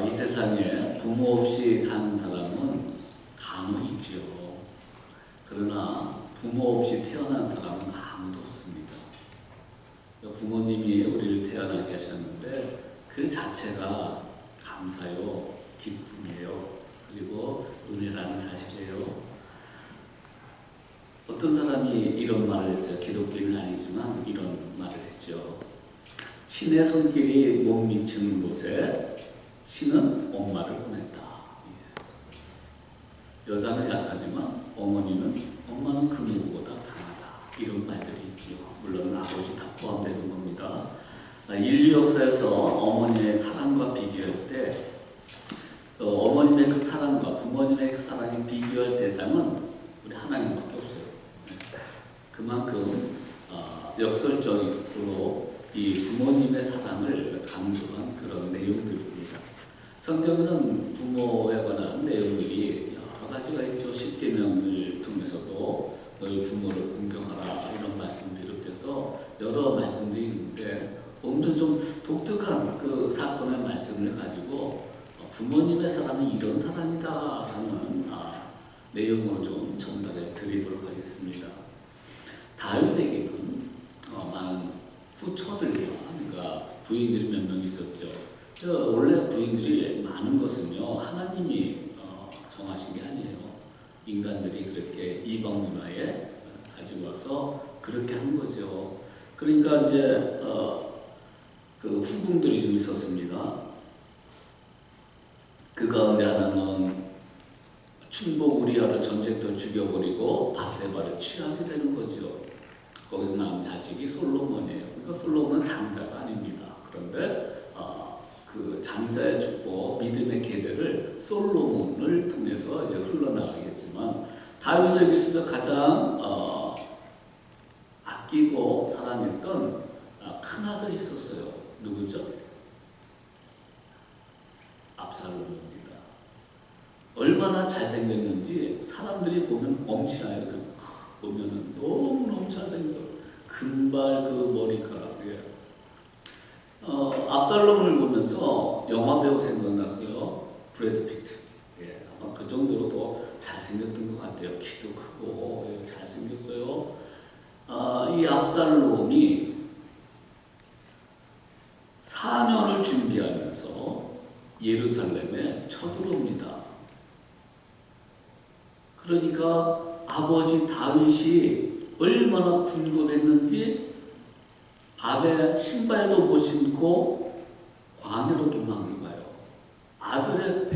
이 세상에 부모 없이 사는 사람은 간혹 있지요. 그러나 부모 없이 태어난 사람은 아무도 없습니다. 부모님이 우리를 태어나게 하셨는데 그 자체가 감사요, 기쁨이에요. 그리고 은혜라는 사실이에요. 어떤 사람이 이런 말을 했어요. 기독교는 아니지만 이런 말을 했죠. 신의 손길이 못 미치는 곳에 신은 엄마를 보냈다. 여자는 약하지만 엄마는 그 누구보다 강하다. 이런 말들이 있지요. 물론 아버지 다 포함되는 겁니다. 인류 역사에서 어머니의 사랑과 비교할 때 어머님의 그 사랑과 부모님의 그 사랑에 비교할 대상은 우리 하나님밖에 없어요. 그만큼 역설적으로 이 부모님의 사랑을 강조한 그런 내용들입니다. 성경에는 부모에 관한 내용들이 여러 가지가 있죠. 십계명을 통해서도 너희 부모를 공경하라 이런 말씀을 비롯해서 여러 말씀들이 있는데 오늘은 좀 독특한 그 사건의 말씀을 가지고 부모님의 사랑은 이런 사랑이다라는 내용으로 좀 전달해 드리도록 하겠습니다. 다윗에게는 많은 후처들과 그러니까 부인들이 몇 명 있었죠. 원래 부인들이 많은 것은요 하나님이 정하신 게 아니에요. 인간들이 그렇게 이방 문화에 가지고 와서 그렇게 한 거죠. 그러니까 이제 그 후궁들이 좀 있었습니다. 그 가운데 하나는 충복 우리아를 전쟁터 죽여버리고 밧세바를 취하게 되는 거죠. 거기서 나온 자식이 솔로몬이에요. 그러니까 솔로몬은 장자가 아닙니다. 그런데 그 장자의 축복, 믿음의 계대를 솔로몬을 통해서 이제 흘러나가겠지만 다윗에게서 가장 아끼고 사랑했던 큰 아들이 있었어요. 누구죠? 압살롬입니다. 얼마나 잘생겼는지 사람들이 보면 엄친아요. 보면은 너무너무 잘생겨서 금발 그 머리카락. 압살롬을 보면서 영화 배우 생각났어요. 브래드 피트. 아마 그 정도로 더 잘생겼던 것 같아요. 키도 크고 잘생겼어요. 이 압살롬이 4년을 준비하면서 예루살렘에 쳐들어옵니다. 그러니까 아버지 다윗이 얼마나 궁금했는지 밤에 신발도 못 신고 광야로 도망을 가요. 아들의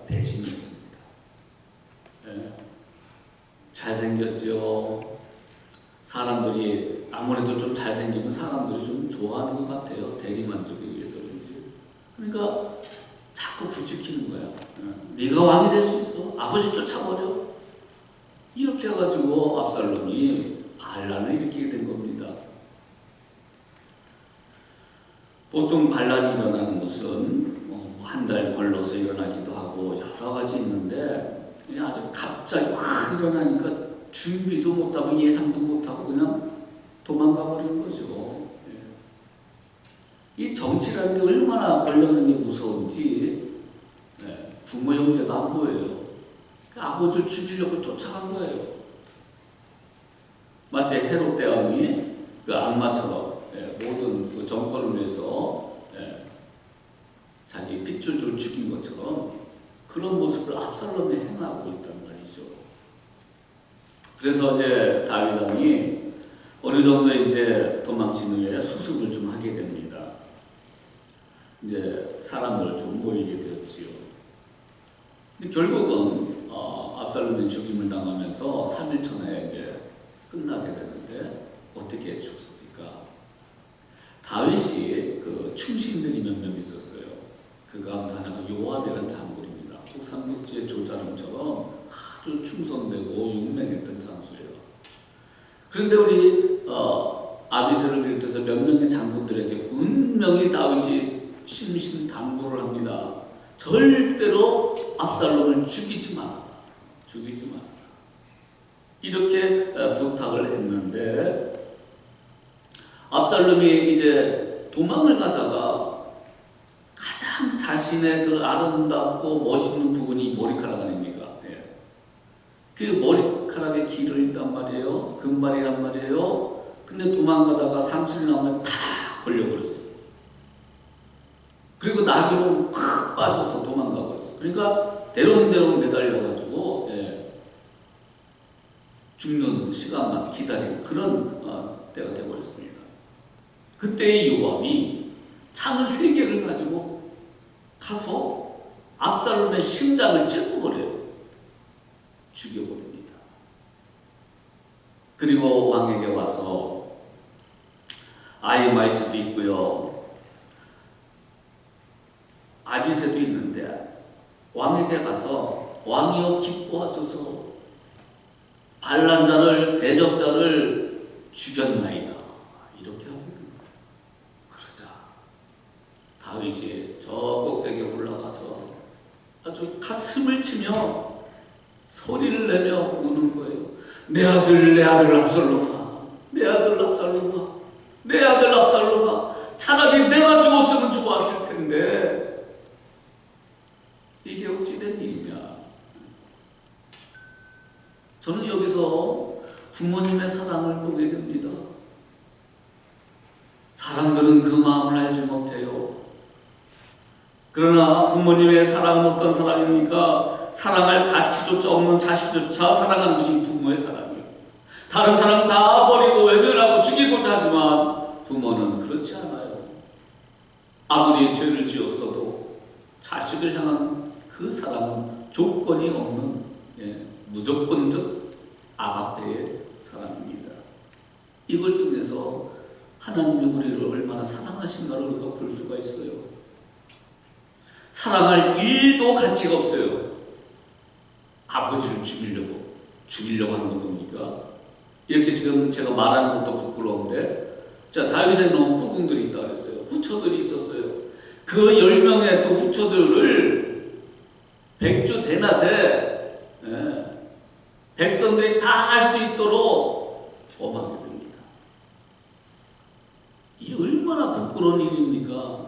배신이었습니다. 잘생겼죠. 사람들이 아무래도 좀 잘생기면 사람들이 좀 좋아하는 것 같아요. 대리만족에 위해서 그런지. 그러니까 자꾸 부추기는 거야. 네가 왕이 될 수 있어. 아버지 쫓아버려. 이렇게 해가지고 압살롬이 반란을 일으키게 된 겁니다. 보통 반란이 일어나는 것은 한 달 걸러서 일어나기도 하고 여러 가지 있는데 그냥 아주 갑자기 확 일어나니까 준비도 못하고 예상도 못하고 그냥 도망가 버리는 거죠. 이 정치라는 게 얼마나 권력인 게 무서운지 부모 형제가 안 보여요. 아버지를 죽이려고 쫓아간 거예요. 마치 헤롯 대왕이 그 악마처럼 모든 그 정권을 위해서 자기 핏줄들을 죽인 것처럼 그런 모습을 압살롬이 행하고 있단 말이죠. 그래서 이제 다윗 왕이 어느 정도 이제 도망친 후에 수습을 좀 하게 됩니다. 이제 사람들 좀 모이게 되었지요. 근데 결국은 압살롬의 죽임을 당하면서 3일 전에 이제 끝나게 되는데 어떻게 죽습니까? 다윗이 그 충신들이 몇 명 있었어요. 그 가운데 하나가 요압이라는 장군입니다. 삼국지의 조자룡처럼 아주 충성되고 용맹했던 장수예요. 그런데 우리 아비새를 비롯해서 몇 명의 장군들에게 분명히 다윗이 심신당부를 합니다. 절대로 압살롬을 죽이지 마라. 이렇게 부탁을 했는데 압살롬이 이제 도망을 가다가 가장 자신의 그 아름답고 멋있는 부분이 머리카락 아닙니까? 예. 그 머리카락에 길을 있단 말이에요. 금발이란 말이에요. 근데 도망가다가 상술이 나오면 다 걸려버렸어요. 그리고 나귀로 팍 빠져서 도망가 버렸어요. 그러니까 대롱대롱 매달려가지고 죽는 시간만 기다리는 그런 때가 되어버렸습니다. 그때의 요압이 창을 3개를 가지고 가서 압살롬의 심장을 찔러버려요. 죽여버립니다. 그리고 왕에게 와서 아히마이스도 있고요, 아비새도 있는데 왕에게 가서 왕이여 기뻐하소서, 반란자를 대적자를 죽였나이다, 이렇게 하게 됩니다. 그러자 다윗이 저 꼭대기에 올라가서 아주 가슴을 치며 소리를 내며 우는 거예요. 내 아들 압살롬아, 내 아들 압살롬아, 내 아들 압살롬아, 차라리 내가 죽었으면 좋았을 텐데 이게 어찌 된 일이냐. 저는 여기서 부모님의 사랑을 보게 됩니다. 사람들은 그 마음을 알지 못해요. 그러나 부모님의 사랑은 어떤 사랑입니까? 사랑할 가치조차 없는 자식조차 사랑하는 것이 부모의 사랑이에요. 다른 사람 다 버리고 외면하고 죽이고자 하지만 부모는 그렇지 않아요. 아무리 죄를 지었어도 자식을 향한 그 사랑은 조건이 없는 무조건적 아가페의 사랑입니다. 이걸 통해서 하나님이 우리를 얼마나 사랑하신가를 우리가 볼 수가 있어요. 사랑할 일도 가치가 없어요. 아버지를 죽이려고 하는 건 뭡니까? 이렇게 지금 제가 말하는 것도 부끄러운데, 자, 다윗에는 후궁들이 있다 그랬어요. 후처들이 있었어요. 그 10명의 또 후처들을 백주 대낮에 백성들이 다 할 수 있도록 범하게 됩니다. 이 얼마나 부끄러운 일입니까?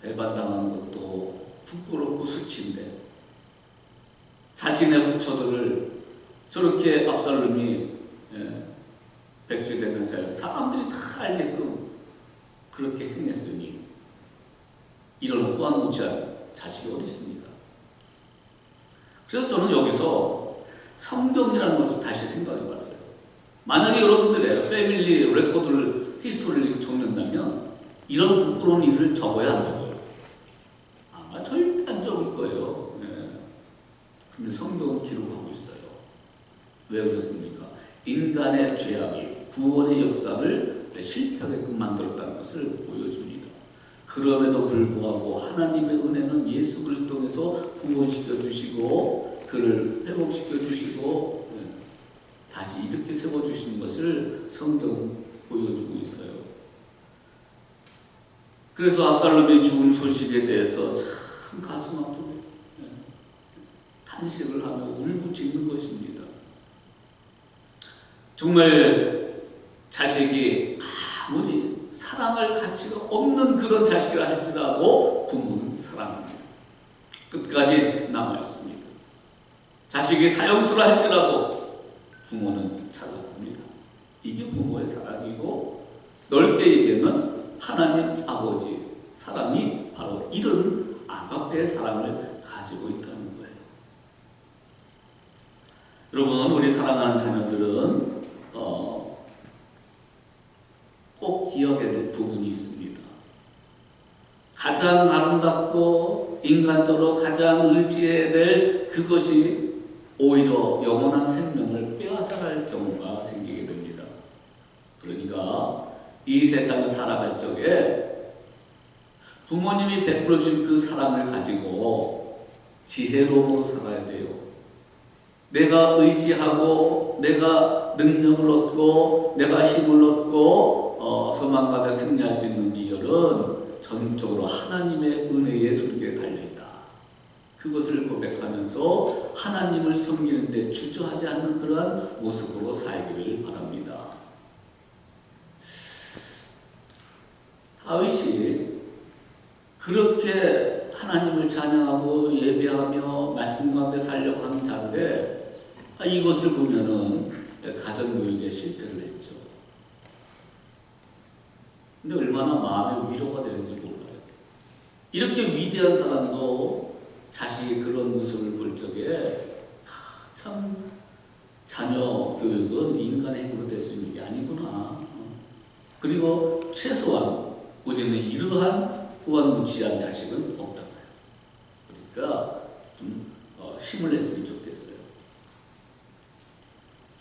배반당하는 것도 부끄럽고 수치인데 자신의 후처들을 저렇게 압살롬이 백주되면서 사람들이 다 알게끔 그렇게 행했으니 이런 후한무치한 자식이 어디 있습니까? 그래서 저는 여기서 성경이라는 것을 다시 생각해 봤어요. 만약에 여러분들의 패밀리 레코드를, 히스토리를 적는다면 이런 부끄러운 일을 적어야 안 적어요? 아마 절대 안 적을 거예요. 근데 성경은 기록하고 있어요. 왜 그렇습니까? 인간의 죄악이 구원의 역사를 실패하게끔 만들었다는 것을 보여줍니다. 그럼에도 불구하고 하나님의 은혜는 예수 그리스도 통해서 구원시켜 주시고 그를 회복시켜 주시고 다시 이렇게 세워주신 것을 성경은 보여주고 있어요. 그래서 압살롬의 죽음 소식에 대해서 참 가슴 아프게 탄식을 하며 울부짖는 것입니다. 정말 자식이 아무리 사랑할 가치가 없는 그런 자식이라 할지라도 부모는 사랑합니다. 끝까지 남아있습니다. 자식이 사형수라 할지라도 부모는 찾아봅니다. 이게 부모의 사랑이고, 넓게 얘기하면 하나님 아버지 사랑이 바로 이런 아가페의 사랑을 가지고 있다는 거예요. 여러분, 우리 사랑하는 자녀들은 꼭 기억해야 될 부분이 있습니다. 가장 아름답고 인간적으로 가장 의지해야 될 그것이 오히려 영원한 생명을 빼앗아갈 경우가 생기게 됩니다. 그러니까 이 세상을 살아갈 적에 부모님이 베풀어 준 그 사랑을 가지고 지혜로움으로 살아야 돼요. 내가 의지하고 내가 능력을 얻고 내가 힘을 얻고 소망가득 승리할 수 있는 비결은 전적으로 하나님의 은혜의 손길에 달려있다. 그것을 고백하면서 하나님을 섬기는 데 주저하지 않는 그러한 모습으로 살기를 바랍니다. 다윗이 그렇게 하나님을 찬양하고 예배하며 말씀 가운데 살려고 하는 자인데 이것을 보면은 가정교육에 실패를 했죠. 근데 얼마나 마음의 위로가 되는지 몰라요. 이렇게 위대한 사람도 자식이 그런 모습을 볼 적에 참 자녀 교육은 인간의 힘으로 될 수 있는 게 아니구나. 그리고 최소한 우리는 이러한 후한무치한 자식은 없다. 그러니까 좀 힘을 냈으면 좋겠어요.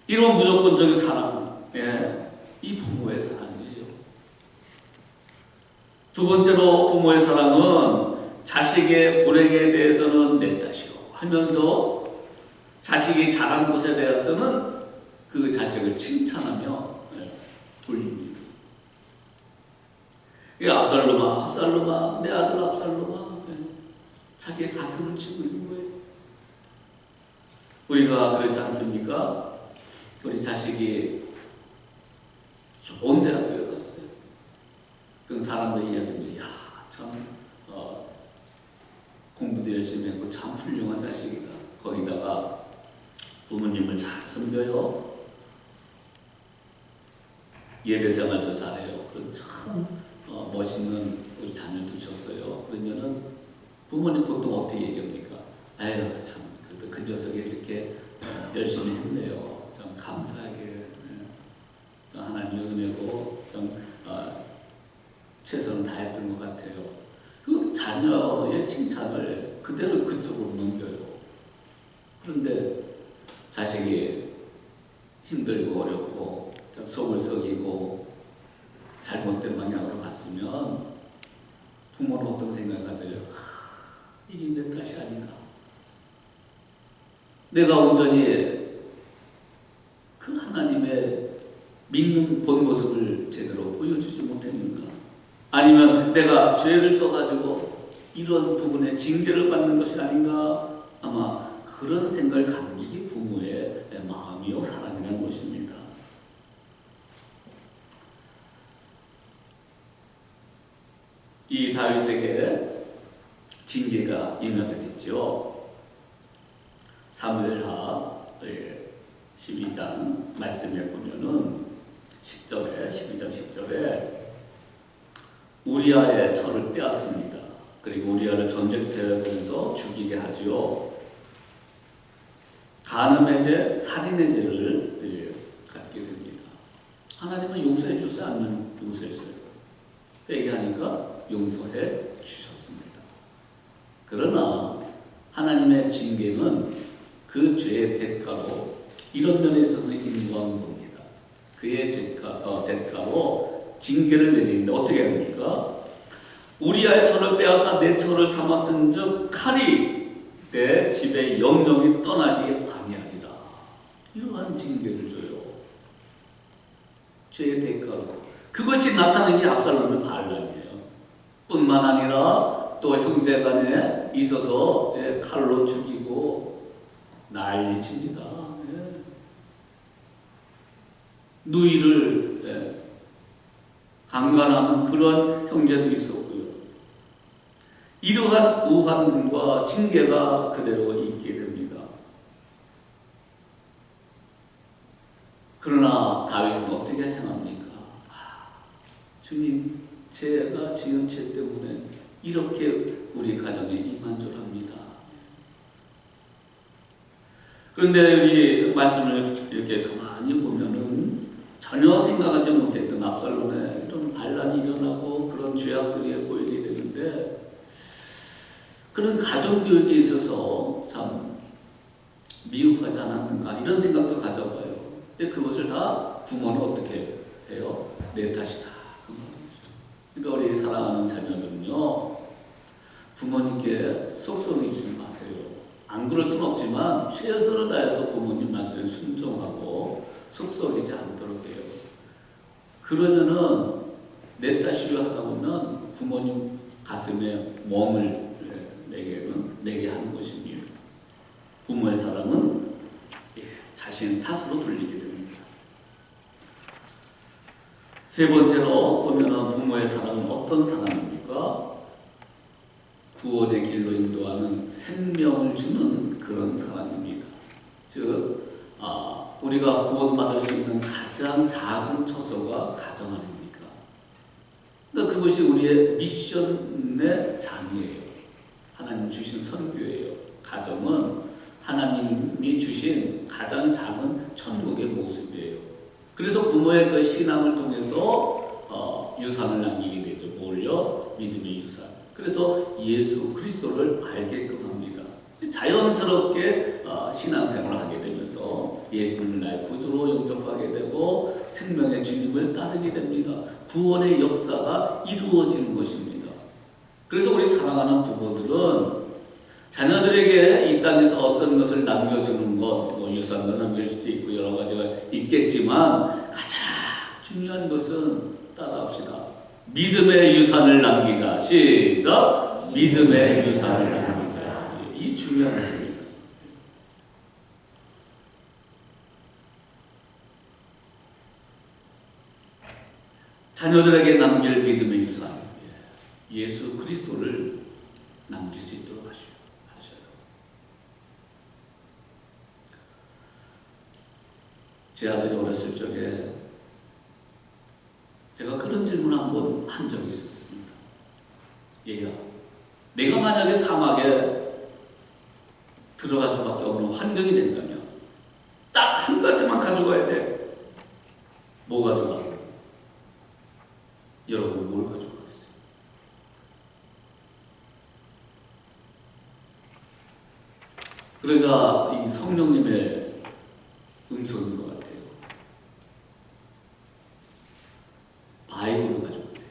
이런 무조건적인 사랑, 이 부모의 사랑이에요. 두 번째로 부모의 사랑은 자식의 불행에 대해서는 내 탓이요 하면서 자식이 잘한 것에 대해서는 그 자식을 칭찬하며 돌립니다. 압살롬아, 압살롬아, 내 아들 압살롬아, 자기의 가슴을 치고 있는 거예요. 우리가 그렇지 않습니까? 우리 자식이 좋은 대학교에 갔어요. 그럼 사람들이 이야기합니다. 야, 참 공부도 열심히 했고 참 훌륭한 자식이다. 거기다가 부모님을 잘 섬겨요. 예배 생활도 잘해요. 그런 참 멋있는 우리 자녀를 두셨어요. 그러면은 부모님 보통 어떻게 얘기합니까? 아유, 참 그래도 그 녀석이 이렇게 열심히 했네요. 참 감사하게 참 하나님의 은혜고 참 최선을 다했던 것 같아요. 그 자녀의 칭찬을 그대로 그쪽으로 넘겨요. 그런데 자식이 힘들고 어렵고 좀 속을 썩이고 잘못된 방향으로 갔으면 부모는 어떤 생각을 가져요? 이게 내 탓이 아닌가? 내가 온전히 그 하나님의 믿는 본 모습을 제대로 보여주지 못했는가? 아니면 내가 죄를 져가지고 이런 부분에 징계를 받는 것이 아닌가? 아마 그런 생각을 갖는 게 부모의 마음이요 사랑이라는 것입니다. 이 다윗에게 징계가 임하게 됐죠. 사무엘하 12장 말씀에 보면은 12장 10절에 우리아의 철을 빼앗습니다. 그리고 우리아를 전쟁터에서 죽이게 하지요. 간음의 죄, 살인의 죄를 갖게 됩니다. 하나님은 용서해 주세요? 아니면 용서했어요? 회개하니까 용서해 주셨습니다. 그러나 하나님의 징계는 그 죄의 대가로 이런 면에 있어서는 인도하는 겁니다. 그의 대가로 징계를 내리는데 어떻게 합니까? 우리아의 철을 빼앗아 내 철을 삼았은즉 칼이 내 집에 영영이 떠나지 아니하리라. 이러한 징계를 줘요. 죄의 대가로. 그것이 나타나는 게 압살롬의 반란이에요. 뿐만 아니라 또 형제간에 있어서 칼로 죽이고 난리칩니다. 누이를 강간하는 그런 형제도 있었고요. 이러한 우환과 징계가 그대로 있게 됩니다. 그러나 다윗은 어떻게 행합니까? 주님, 제가 지은 죄 때문에 이렇게 우리 가정에 임한 줄 압니다. 그런데 우리 말씀을 이렇게 가만히 보면은 전혀 생각하지 못했던 압살롬의 이런 반란이 일어나고 그런 죄악들이 보이게 되는데 그런 가정교육에 있어서 참 미흡하지 않았는가 이런 생각도 가져봐요. 근데 그것을 다 부모는 어떻게 해요? 내 탓이다. 그러니까 우리 사랑하는 자녀들은요, 부모님께 속썩이지 마세요. 안 그럴 수는 없지만 최선을 다해서 부모님 말씀에 순종하고 속썩이지 않도록 해요. 그러면은 내 탓이려 하다 보면 부모님 가슴에 멍을 내게 하는 것입니다. 부모의 사랑은 자신의 탓으로 돌리게 됩니다. 세 번째로 보면은 부모의 사랑은 어떤 사랑입니까? 구원의 길로 인도하는 생명을 주는 그런 사랑입니다. 즉, 우리가 구원받을 수 있는 가장 작은 처소가 가정 아닙니까? 그러니까 그것이 우리의 미션의 장이에요. 하나님 주신 설교예요. 가정은 하나님이 주신 가장 작은 천국의 모습이에요. 그래서 부모의 그 신앙을 통해서 유산을 남기게 되죠. 뭘요? 믿음의 유산. 그래서 예수 그리스도를 알게끔 합니다. 자연스럽게 신앙생활을 하게 되면서 예수님을 나의 구주로 영접하게 되고 생명의 주님을 따르게 됩니다. 구원의 역사가 이루어지는 것입니다. 그래서 우리 사랑하는 부모들은 자녀들에게 이 땅에서 어떤 것을 남겨주는 것, 뭐 유산도 남길 수도 있고 여러 가지가 있겠지만 가장 중요한 것은 따라합시다. 믿음의 유산을 남기자. 시작. 믿음의 유산을 남기자. 이 중요한 겁니다. 자녀들에게 남길 믿음의 유산. 예수 그리스도를 남길 수 있도록 하셔요. 제 아들이 어렸을 적에 제가 그런 질문을 한번 한 적이 있었습니다. 얘가 내가 만약에 사막에 들어갈 수밖에 없는 환경이 된다면 딱 한 가지만 가져가야 돼. 뭐 가져가? 여러분 뭘 가져가겠어요? 그러자 이 성령님의 음성인 것 같아요. 바이블을 가져갔대요.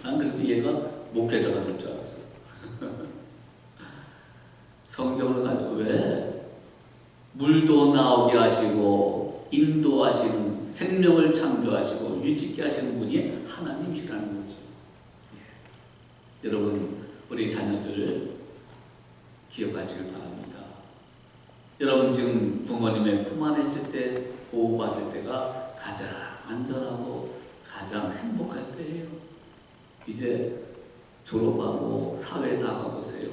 난 그래서 얘가 목회자가 될 줄 알았어요. 성경을 가지고 왜? 물도 나오게 하시고 인도하시는 생명을 창조하시고 유짓게 하시는 분이 하나님이시라는 거죠. 여러분 우리 자녀들 기억하시길 바랍니다. 여러분 지금 부모님의 품 안에 있을 때 보호받을 때가 가장 안전하고 가장 행복할 때예요. 이제 졸업하고 사회에 나가보세요.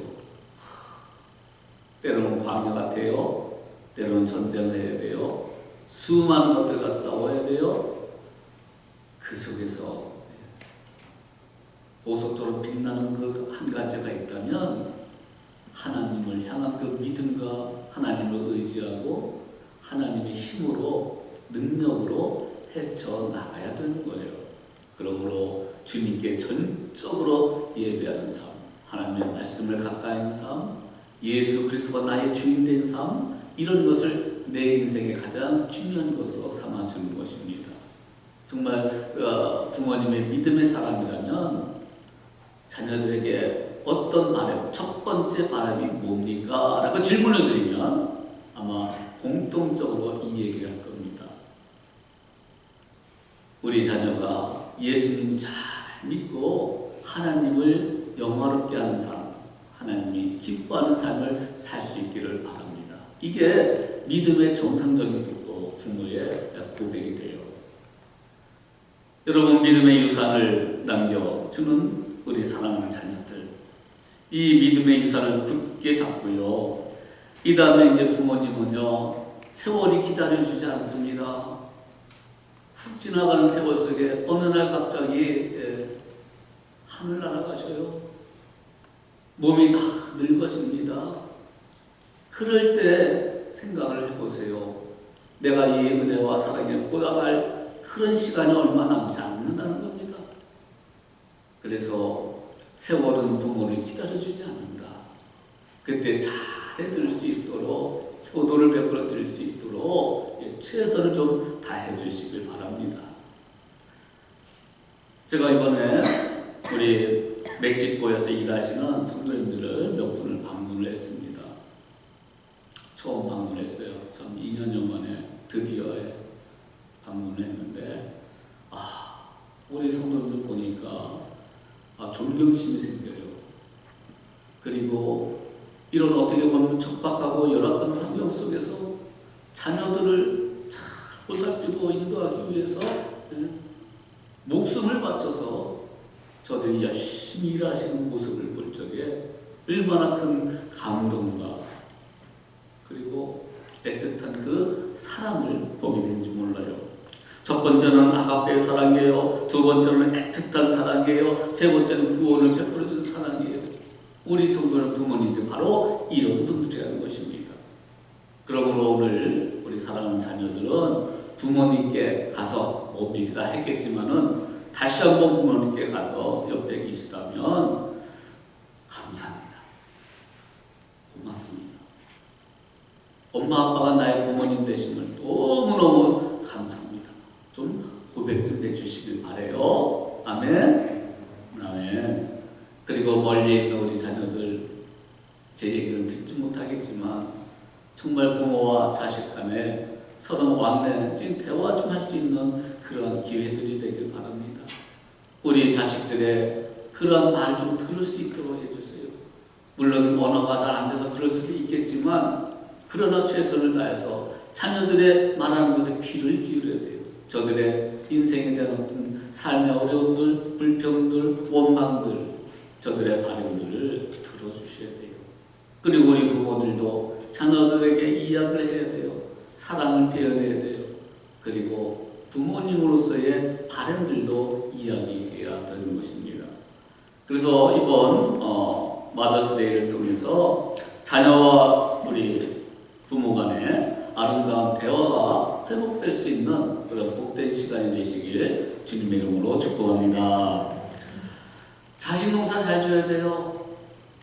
때로는 광야 같아요. 때로는 전쟁을 해야 돼요. 수많은 것들과 싸워야 돼요. 그 속에서 보석처럼 빛나는 그 한 가지가 있다면 하나님을 향한 그 믿음과 하나님을 의지하고 하나님의 힘으로 능력으로 헤쳐나가야 되는 거예요. 그러므로 주님께 전적으로 예배하는 삶, 하나님의 말씀을 가까이 하는 삶, 예수 그리스도가 나의 주인 된 삶, 이런 것을 내 인생의 가장 중요한 것으로 삼아주는 것입니다. 정말 부모님의 믿음의 사람이라면 자녀들에게 어떤 바람, 첫 번째 바람이 뭡니까? 라고 질문을 드리면 아마 공통적으로 이 얘기를 할 겁니다. 우리 자녀가 예수님 잘 믿고 하나님을 영화롭게 하는 삶, 하나님이 기뻐하는 삶을 살 수 있기를 바랍니다. 이게 믿음의 정상적인 부모의 고백이 돼요. 여러분 믿음의 유산을 남겨주는 우리 사랑하는 자녀들, 이 믿음의 유산을 굳게 잡고요. 이 다음에 이제 부모님은요, 세월이 기다려주지 않습니다. 훅 지나가는 세월 속에 어느 날 갑자기 하늘 날아가셔요. 몸이 다 늙어집니다. 그럴 때 생각을 해보세요. 내가 이 은혜와 사랑에 보답할 그런 시간이 얼마 남지 않는다는 겁니다. 그래서 세월은 부모를 기다려주지 않는다. 그때 잘해드릴 수 있도록, 효도를 베풀어 드릴 수 있도록 최선을 좀 다해 주시길 바랍니다. 제가 이번에 우리 멕시코에서 일하시는 성도님들을 몇 분을 방문을 했습니다. 처음 방문했어요. 참 2년여 만에 드디어 방문을 했는데 우리 성도님들 보니까 존경심이 생겨요. 그리고 이런 어떻게 보면 척박하고 열악한 환경 속에서 자녀들을 잘 보살피고 인도하기 위해서 목숨을 바쳐서 저들이 열심히 일하시는 모습을 볼 적에 얼마나 큰 감동과 그리고 애틋한 그 사랑을 보게 되는지 몰라요. 첫 번째는 아가페의 사랑이에요. 두 번째는 애틋한 사랑이에요. 세 번째는 구원을 베풀어주는 사랑이에요. 우리 성도는 부모님들 바로 이런 분들이라는 것입니다. 그러므로 오늘 우리 사랑하는 자녀들은 부모님께 가서 뭐 미리 다 했겠지만은 다시 한번 부모님께 가서 옆에 계시다면 감사합니다. 고맙습니다. 엄마 아빠가 나의 부모님 되심을 너무너무 감사합니다. 좀 고백 좀 해주시길 바래요. 아멘. 아멘. 그리고 멀리 있는 우리 자녀들 제 얘기는 듣지 못하겠지만 정말 부모와 자식 간에 서로 왕래진 대화 좀 할 수 있는 그러한 기회들이 되길 바랍니다. 우리 자식들의 그러한 말을 좀 들을 수 있도록 해주세요. 물론 언어가 잘 안 돼서 그럴 수도 있겠지만 그러나 최선을 다해서 자녀들의 말하는 것에 귀를 기울여야 돼요. 저들의 인생에 대한 어떤 삶의 어려움들, 불평들, 원망들, 저들의 바램들을 들어주셔야 돼요. 그리고 우리 부모들도 자녀들에게 이야기를 해야 돼요. 사랑을 표현해야 돼요. 그리고 부모님으로서의 바램들도 이야기해야 되는 것입니다. 그래서 이번 마더스데이를 통해서 자녀와 우리 부모 간에 아름다운 대화가 회복될 수 있는 그런 복된 시간이 되시길 주님의 이름으로 축복합니다. 자식 농사 잘 줘야 돼요.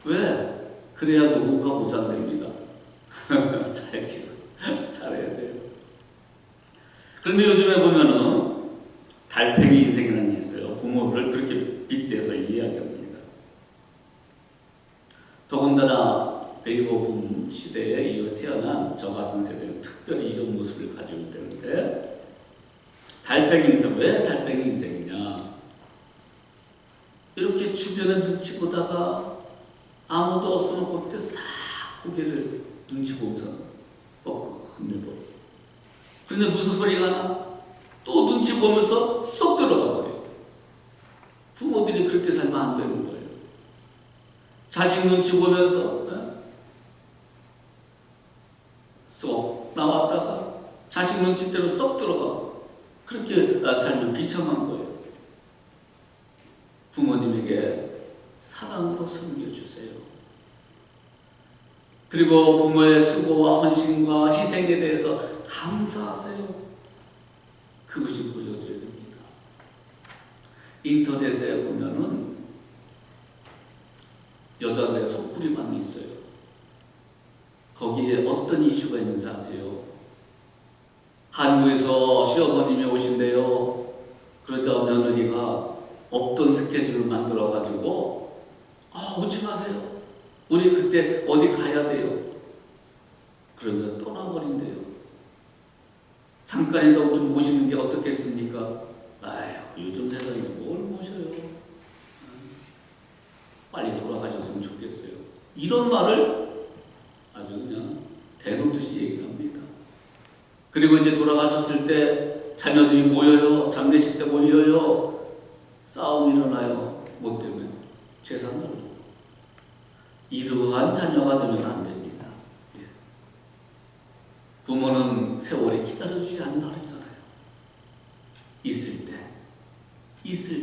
왜? 그래야 노후가 보장됩니다. 잘해야 돼요. 그런데 요즘에 보면은 달팽이 인생이라는 게 있어요. 부모를 그렇게 빗대서 이야기합니다. 더군다나 베이버 붐 시대에 이어 태어난 저 같은 세대는 특별히 이런 모습을 가지고 있다는데, 달팽이 인생, 왜 달팽이 인생이냐? 이렇게 주변에 눈치 보다가 아무도 없으면 그때 싹 고개를 눈치 보면서 흔들고, 그런데 무슨 소리가 나? 또 눈치 보면서 쏙 들어가 버려요. 부모들이 그렇게 살면 안 되는 거예요. 자식 눈치 보면서 쏙 나왔다가 자식 눈치대로 쏙 들어가. 그렇게 살면 비참한 거예요. 부모님에게 사랑으로 섬겨주세요. 그리고 부모의 수고와 헌신과 희생에 대해서 감사하세요. 그것이 보여줘야 됩니다. 인터넷에 보면은 여자들의 속풀이방이 있어요. 거기에 어떤 이슈가 있는지 아세요? 한국에서 시어머님이 오신대요. 그러자 며느리가 없던 스케줄을 만들어가지고 오지 마세요. 우리 그때 어디 가야 돼요. 그러면 떠나버린대요. 잠깐이라도 좀 모시는 게 어떻겠습니까? 아휴, 요즘 세상에 뭘 모셔요. 빨리 돌아가셨으면 좋겠어요. 이런 말을 아주 그냥 대놓듯이 얘기를 합니다. 그리고 이제 돌아가셨을 때 자녀들이 모여요. 장례식 때 모여요. 싸움이 일어나요. 뭐 때문에? 재산 달라고. 이러한 자녀가 되면 안 됩니다. 예. 부모는 세월에 기다려주지 않는다 그랬잖아요. 있을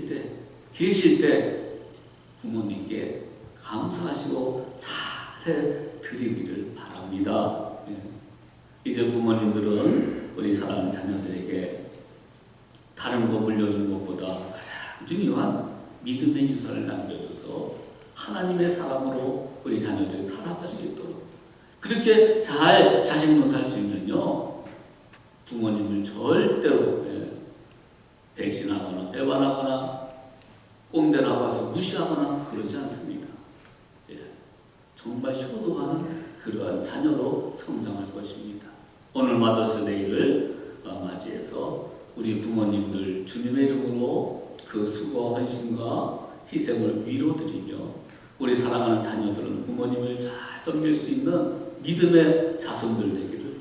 때, 계실 때 부모님께 감사하시고 잘 드리기를 바랍니다. 예. 이제 부모님들은 우리 사랑하는 자녀들에게 다른 거 물려주는 것보다 가장 중요한 믿음의 유산을 남겨줘서 하나님의 사랑으로 우리 자녀들이 살아갈 수 있도록, 그렇게 잘 자식 농사를 지으면요, 부모님을 절대로 배신하거나 배반하거나 꼰대라고 무시하거나 그러지 않습니다. 정말 효도하는 그러한 자녀로 성장할 것입니다. 오늘 마더스데이를 맞이해서 우리 부모님들 주님의 이름으로 그 수고와 헌신과 희생을 위로드리며, 우리 사랑하는 자녀들은 부모님을 잘 섬길 수 있는 믿음의 자손들 되기를,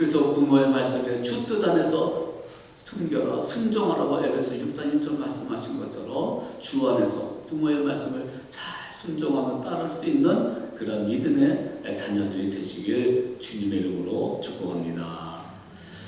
그래서 부모의 말씀에 주 뜻 안에서 숨겨라, 순종하라고 에베소 6장 1절 말씀하신 것처럼 주 안에서 부모의 말씀을 잘 순종하며 따를 수 있는 그런 믿음의 자녀들이 되시길 주님의 이름으로 축복합니다.